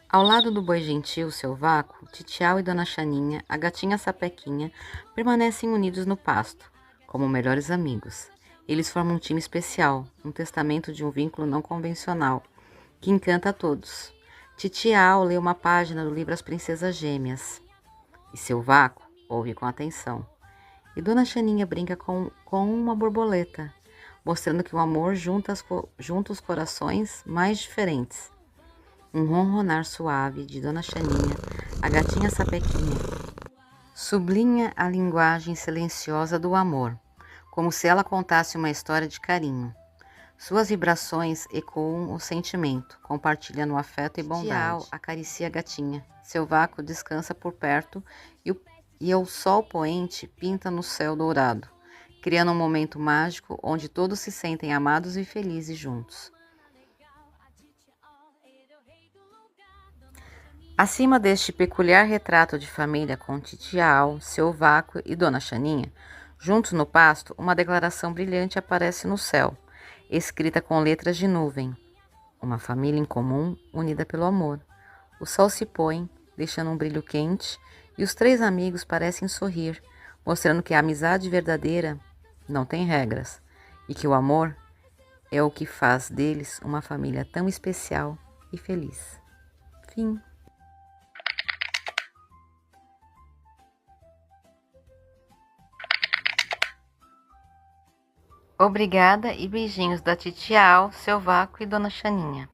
Ao lado do boi gentil, seu Vácuo, Titiau e Dona Chaninha, a gatinha Sapequinha, permanecem unidos no pasto, como melhores amigos. Eles formam um time especial, um testamento de um vínculo não convencional, que encanta a todos. Titiau lê uma página do livro As Princesas Gêmeas, e seu Vácuo ouve com atenção. E Dona Chaninha brinca com uma borboleta, mostrando que o amor junta os corações mais diferentes. Um ronronar suave de Dona Chaninha, a gatinha Sapequinha, sublinha a linguagem silenciosa do amor, como se ela contasse uma história de carinho. Suas vibrações ecoam o sentimento, compartilhando afeto e bondade. Tial acaricia a gatinha. Seu Vácuo descansa por perto e o sol poente pinta no céu dourado, criando um momento mágico onde todos se sentem amados e felizes juntos. Acima deste peculiar retrato de família com Titiau, seu Vácuo e Dona Chaninha, juntos no pasto, uma declaração brilhante aparece no céu, escrita com letras de nuvem. Uma família em comum, unida pelo amor. O sol se põe, deixando um brilho quente, e os três amigos parecem sorrir, mostrando que a amizade verdadeira não tem regras, e que o amor é o que faz deles uma família tão especial e feliz. Fim. Obrigada e beijinhos da Titiau, seu Vácuo e Dona Chaninha.